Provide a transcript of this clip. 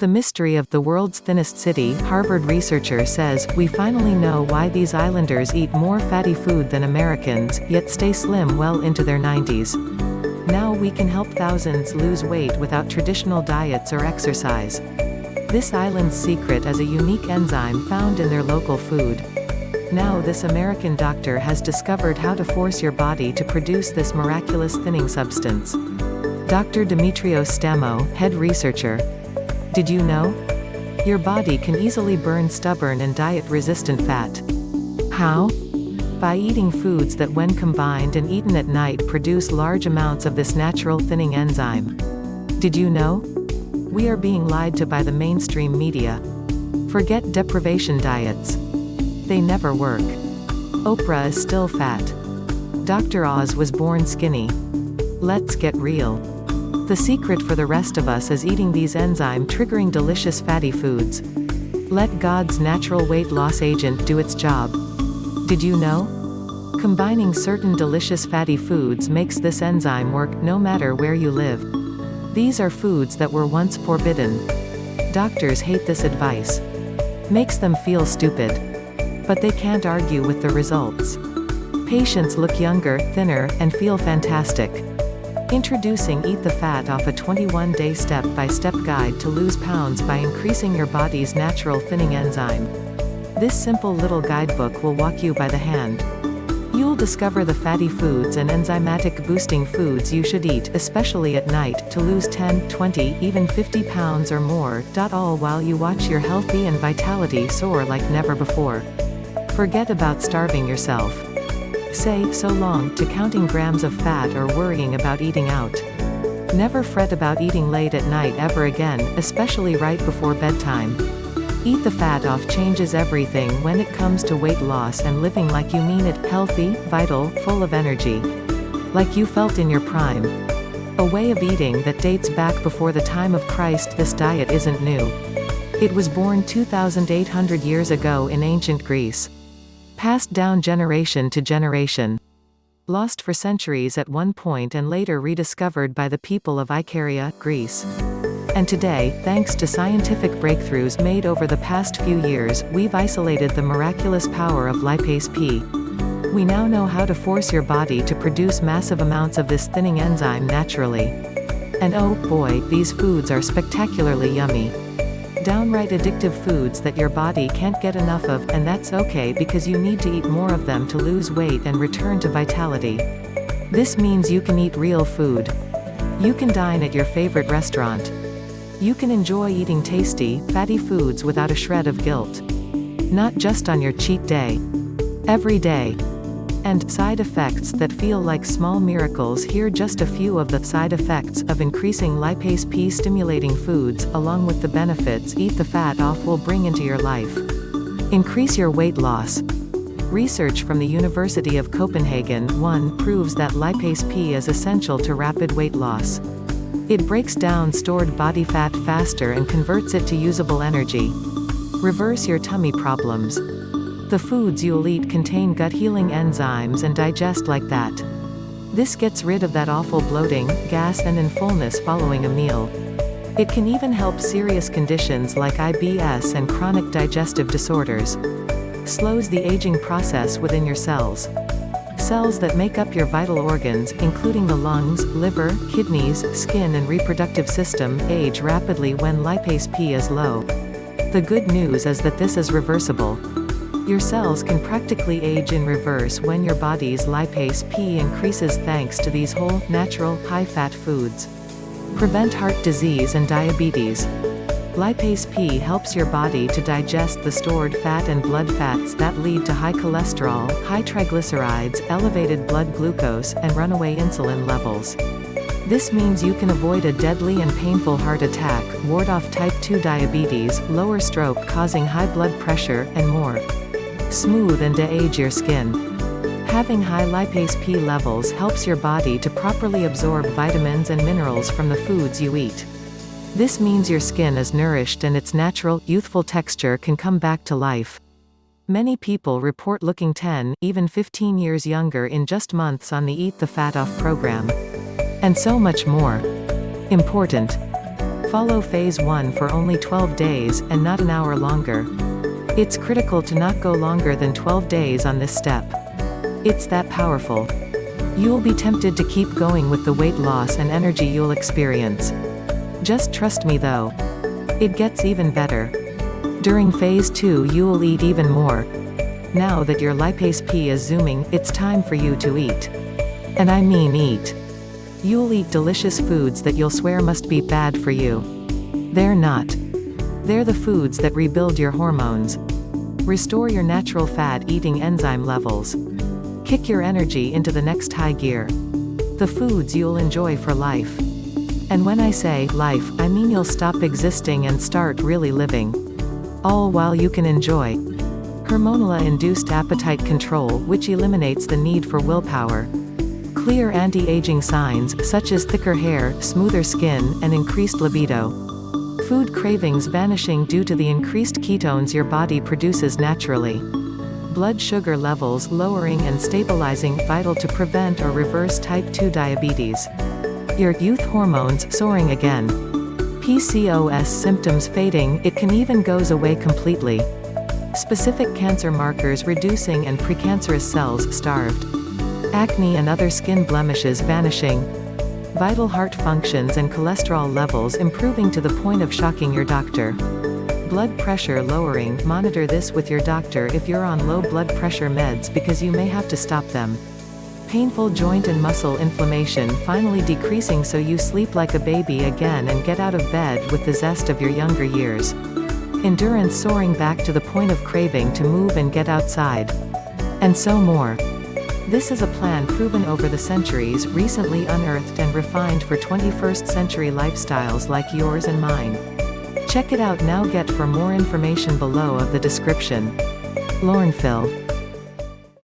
The mystery of the world's thinnest city, Harvard researcher says, we finally know why these islanders eat more fatty food than Americans, yet stay slim well into their 90s. Now we can help thousands lose weight without traditional diets or exercise. This island's secret is a unique enzyme found in their local food. Now this American doctor has discovered how to force your body to produce this miraculous thinning substance. Dr. Dimitrios Stamo, head researcher. Did you know? Your body can easily burn stubborn and diet-resistant fat. How? By eating foods that when combined and eaten at night produce large amounts of this natural thinning enzyme. Did you know? We are being lied to by the mainstream media. Forget deprivation diets. They never work. Oprah is still fat. Dr. Oz was born skinny. Let's get real. The secret for the rest of us is eating these enzyme-triggering delicious fatty foods. Let God's natural weight loss agent do its job. Did you know? Combining certain delicious fatty foods makes this enzyme work no matter where you live. These are foods that were once forbidden. Doctors hate this advice. Makes them feel stupid. But they can't argue with the results. Patients look younger, thinner, and feel fantastic. Introducing Eat the Fat Off, a 21-day step-by-step guide to lose pounds by increasing your body's natural thinning enzyme. This simple little guidebook will walk you by the hand. You'll discover the fatty foods and enzymatic boosting foods you should eat, especially at night, to lose 10, 20, even 50 pounds or more, all while you watch your healthy and vitality soar like never before. Forget about starving yourself. Say so long to counting grams of fat or worrying about eating out. Never fret about eating late at night ever again, especially right before bedtime. Eat the Fat Off changes everything when it comes to weight loss and living like you mean it, healthy, vital, full of energy. Like you felt in your prime. A way of eating that dates back before the time of Christ. This diet isn't new. It was born 2,800 years ago in ancient Greece. Passed down generation to generation. Lost for centuries at one point and later rediscovered by the people of Icaria, Greece. And today, thanks to scientific breakthroughs made over the past few years, we've isolated the miraculous power of lipase P. We now know how to force your body to produce massive amounts of this thinning enzyme naturally. And oh boy, these foods are spectacularly yummy. Downright addictive foods that your body can't get enough of, and that's okay because you need to eat more of them to lose weight and return to vitality. This means you can eat real food. You can dine at your favorite restaurant. You can enjoy eating tasty, fatty foods without a shred of guilt. Not just on your cheat day. Every day. And side effects that feel like small miracles. Here are just a few of the side effects of increasing lipase P stimulating foods, along with the benefits Eat the Fat Off will bring into your life. Increase your weight loss. Research from the University of Copenhagen 1 proves that lipase P is essential to rapid weight loss. It breaks down stored body fat faster and converts it to usable energy. Reverse your tummy problems. The foods you'll eat contain gut-healing enzymes and digest like that. This gets rid of that awful bloating, gas and fullness following a meal. It can even help serious conditions like IBS and chronic digestive disorders. Slows the aging process within your cells. Cells that make up your vital organs, including the lungs, liver, kidneys, skin and reproductive system, age rapidly when lipase P is low. The good news is that this is reversible. Your cells can practically age in reverse when your body's lipase P increases thanks to these whole, natural, high-fat foods. Prevent heart disease and diabetes. Lipase P helps your body to digest the stored fat and blood fats that lead to high cholesterol, high triglycerides, elevated blood glucose, and runaway insulin levels. This means you can avoid a deadly and painful heart attack, ward off type 2 diabetes, lower stroke causing high blood pressure, and more. Smooth and de-age your skin. Having high lipase P levels helps your body to properly absorb vitamins and minerals from the foods you eat. This means your skin is nourished and its natural, youthful texture can come back to life. Many people report looking 10, even 15 years younger in just months on the Eat the Fat Off program. And so much more. Important. Follow phase 1 for only 12 days, and not an hour longer. It's critical to not go longer than 12 days on this step. It's that powerful. You'll be tempted to keep going with the weight loss and energy you'll experience. Just trust me though. It gets even better. During phase 2 you'll eat even more. Now that your lipase P is zooming, it's time for you to eat. And I mean eat. You'll eat delicious foods that you'll swear must be bad for you. They're not. They're the foods that rebuild your hormones. Restore your natural fat-eating enzyme levels. Kick your energy into the next high gear. The foods you'll enjoy for life. And when I say life, I mean you'll stop existing and start really living. All while you can enjoy hormonal-induced appetite control, which eliminates the need for willpower. Clear anti-aging signs, such as thicker hair, smoother skin, and increased libido. Food cravings vanishing due to the increased ketones your body produces naturally. Blood sugar levels lowering and stabilizing, vital to prevent or reverse type 2 diabetes. Your youth hormones soaring again. PCOS symptoms fading, it can even goes away completely. Specific cancer markers reducing and precancerous cells starved. Acne and other skin blemishes vanishing. Vital heart functions and cholesterol levels improving to the point of shocking your doctor. Blood pressure lowering, monitor this with your doctor if you're on low blood pressure meds because you may have to stop them. Painful joint and muscle inflammation finally decreasing so you sleep like a baby again and get out of bed with the zest of your younger years. Endurance soaring back to the point of craving to move and get outside. And so more. This is a plan proven over the centuries, recently unearthed and refined for 21st century lifestyles like yours and mine. Check it out now. Get for more information below of the description. Lornephil.